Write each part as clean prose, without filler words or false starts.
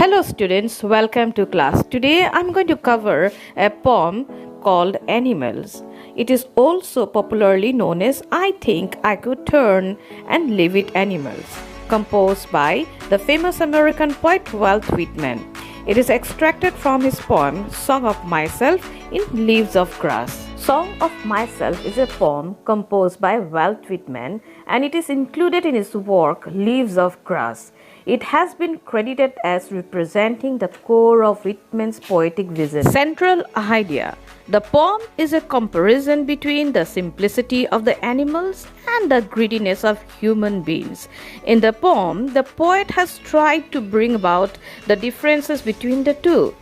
Hello students, welcome to class. Today I'm going to cover a poem called Animals. It is also popularly known as I Think I Could Turn and Live with Animals, composed by the famous American poet Walt Whitman. It is extracted from his poem Song of Myself in Leaves of Grass. Song of Myself is a poem composed by Walt Whitman and it is included in his work Leaves of Grass. It has been credited as representing the core of Whitman's poetic vision. Central idea. The poem is a comparison between the simplicity of the animals and the greediness of human beings. In the poem, the poet has tried to bring about the differences between the two.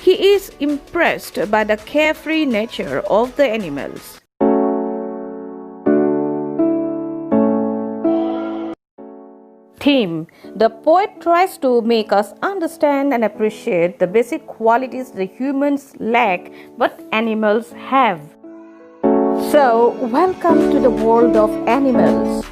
He is impressed by the carefree nature of the animals. Theme. The poet tries to make us understand and appreciate the basic qualities the humans lack but animals have. So, welcome to the world of animals.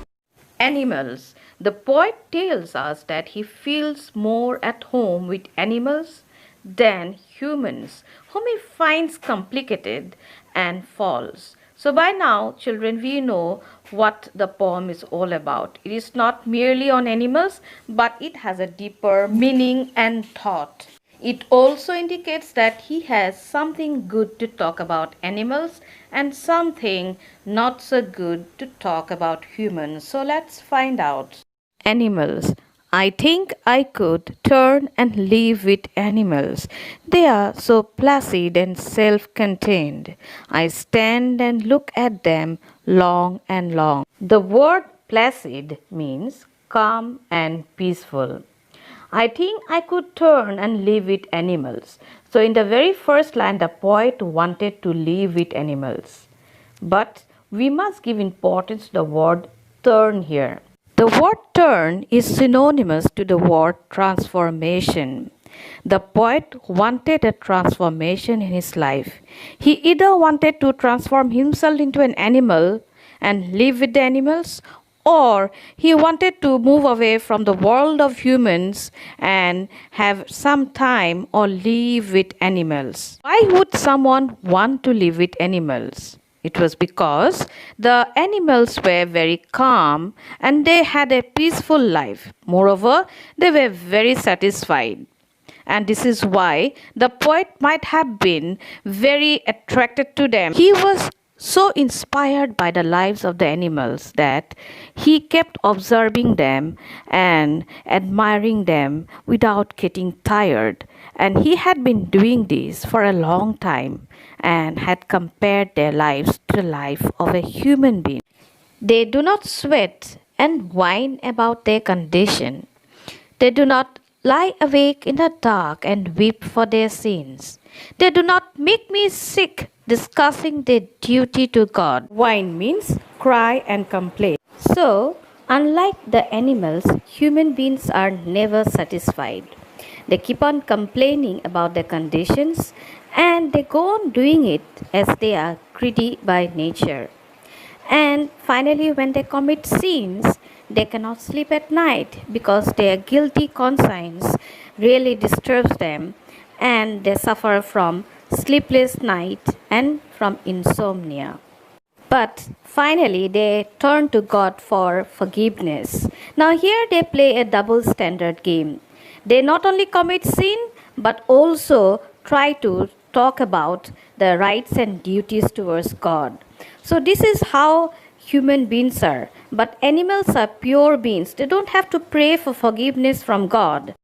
Animals. The poet tells us that he feels more at home with animals than humans, whom he finds complicated and false. So by now, children, we know what the poem is all about. It is not merely on animals, but it has a deeper meaning and thought. It also indicates that he has something good to talk about animals and something not so good to talk about humans. So let's find out. Animals. I think I could turn and live with animals. They are so placid and self-contained. I stand and look at them long and long. The word placid means calm and peaceful. I think I could turn and live with animals. So in the very first line, the poet wanted to live with animals. But we must give importance to the word turn here. The word turn is synonymous to the word transformation. The poet wanted a transformation in his life. He either wanted to transform himself into an animal and live with the animals, or he wanted to move away from the world of humans and have some time or live with animals. Why would someone want to live with animals? It was because the animals were very calm and they had a peaceful life. Moreover, they were very satisfied. And this is why the poet might have been very attracted to them. He was so inspired by the lives of the animals that he kept observing them and admiring them without getting tired. And he had been doing this for a long time and had compared their lives to the life of a human being. They do not sweat and whine about their condition. They do not lie awake in the dark and weep for their sins. They do not make me sick discussing their duty to God. Whine means cry and complain. So, unlike the animals, human beings are never satisfied. They keep on complaining about their conditions and they go on doing it as they are greedy by nature. And finally, when they commit sins, they cannot sleep at night because their guilty conscience really disturbs them and they suffer from sleepless night and from insomnia. But finally, they turn to God for forgiveness. Now, here they play a double standard game. They not only commit sin but also try to talk about the rights and duties towards God. So, this is how human beings are. But animals are pure beings. They don't have to pray for forgiveness from God.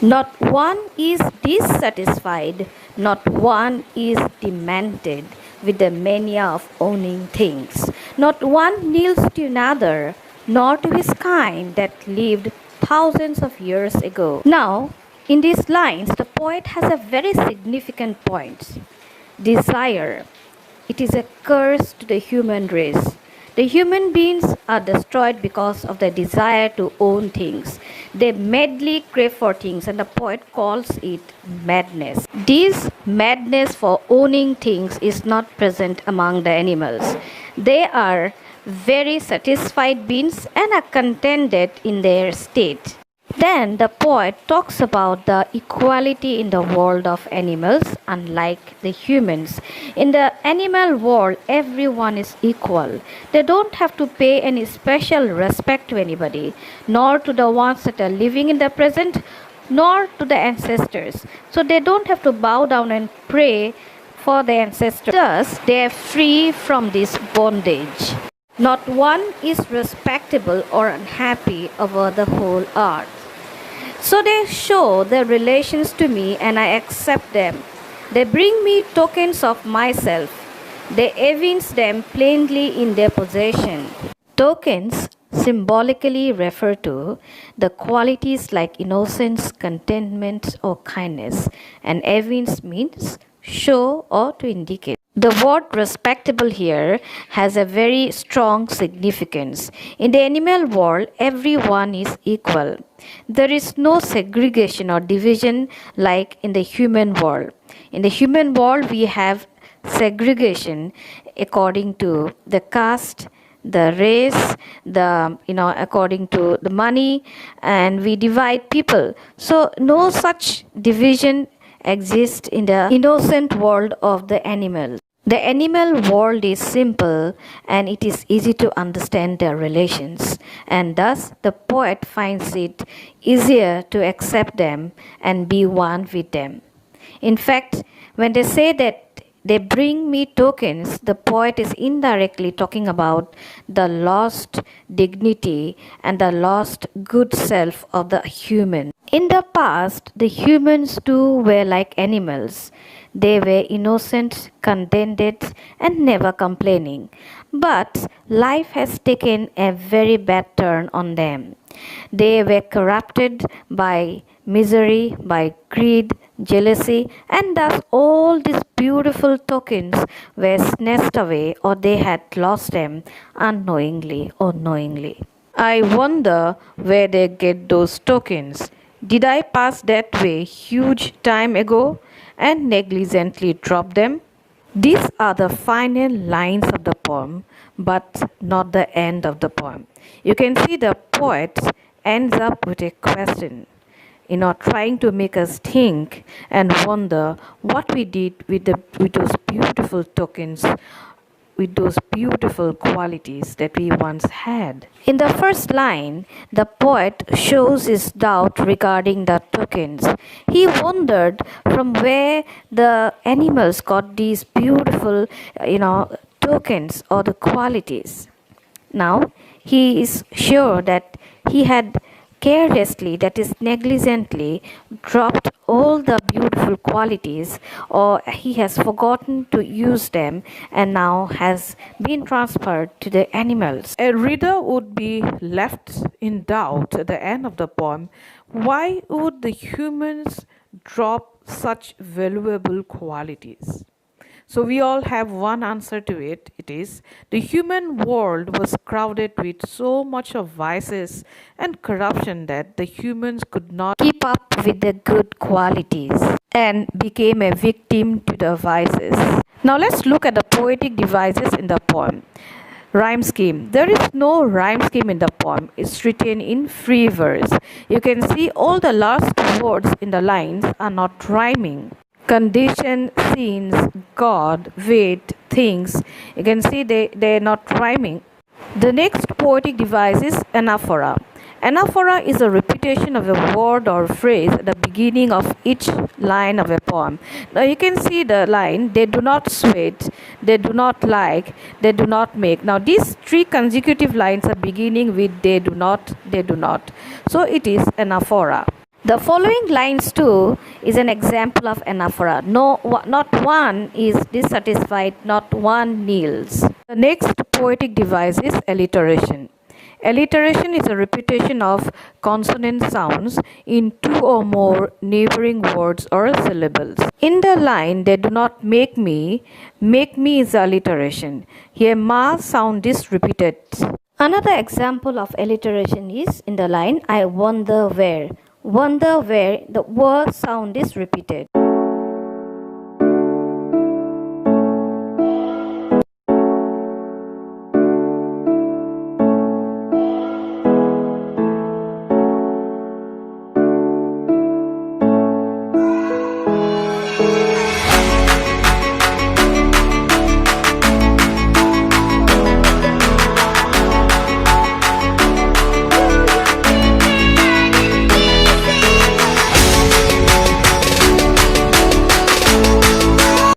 Not one is dissatisfied, not one is demented with the mania of owning things. Not one kneels to another, nor to his kind that lived thousands of years ago. Now, in these lines, the poet has a very significant point. Desire. It is a curse to the human race. The human beings are destroyed because of the desire to own things. They madly crave for things, and the poet calls it madness. This madness for owning things is not present among the animals. They are very satisfied beings and are contented in their state. Then the poet talks about the equality in the world of animals, unlike the humans. In the animal world, everyone is equal. They don't have to pay any special respect to anybody, nor to the ones that are living in the present, nor to the ancestors. So they don't have to bow down and pray for the ancestors. Thus, they are free from this bondage. Not one is respectable or unhappy over the whole earth. So they show their relations to me and I accept them. They bring me tokens of myself. They evince them plainly in their possession. Tokens symbolically refer to the qualities like innocence, contentment, or kindness, and evince means show or to indicate. The word respectable here has a very strong significance. In the animal world, everyone is equal. There is no segregation or division like in the human world. In the human world, we have segregation according to the caste, the race, according to the money, and we divide people. So no such division exist in the innocent world of the animals. The animal world is simple and it is easy to understand their relations, and thus the poet finds it easier to accept them and be one with them. In fact, when they say that they bring me tokens, the poet is indirectly talking about the lost dignity and the lost good self of the human. In the past, the humans too were like animals. They were innocent, contented, and never complaining. But life has taken a very bad turn on them. They were corrupted by misery, by greed, jealousy, and thus all these beautiful tokens were snatched away, or they had lost them unknowingly or knowingly. I wonder where they get those tokens. Did I pass that way huge time ago and negligently drop them? These are the final lines of the poem, but not the end of the poem. You can see the poet ends up with a question, trying to make us think and wonder what we did with those beautiful tokens, with those beautiful qualities that we once had. In the first line, the poet shows his doubt regarding the tokens. He wondered from where the animals got these beautiful, tokens or the qualities. Now, he is sure that he had carelessly, that is negligently, dropped all the beautiful qualities, or he has forgotten to use them and now has been transferred to the animals. A reader would be left in doubt at the end of the poem. Why would the humans drop such valuable qualities? So we all have one answer to it. It is the human world was crowded with so much of vices and corruption that the humans could not keep up with the good qualities and became a victim to the vices. Now let's look at the poetic devices in the poem. Rhyme scheme. There is no rhyme scheme in the poem. It's written in free verse. You can see all the last words in the lines are not rhyming. Condition, scenes, God, weight, things. You can see they're not rhyming. The next poetic device is anaphora. Anaphora is a repetition of a word or phrase at the beginning of each line of a poem. Now you can see the line, they do not sweat, they do not like, they do not make. Now these three consecutive lines are beginning with they do not, they do not. So it is anaphora. The following lines too is an example of anaphora. No, not one is dissatisfied, not one kneels. The next poetic device is alliteration. Alliteration is a repetition of consonant sounds in two or more neighboring words or syllables. In the line, they do not make me is alliteration. Here, ma sound is repeated Another example of alliteration is in the line I wonder where. Wonder where the word sound is repeated.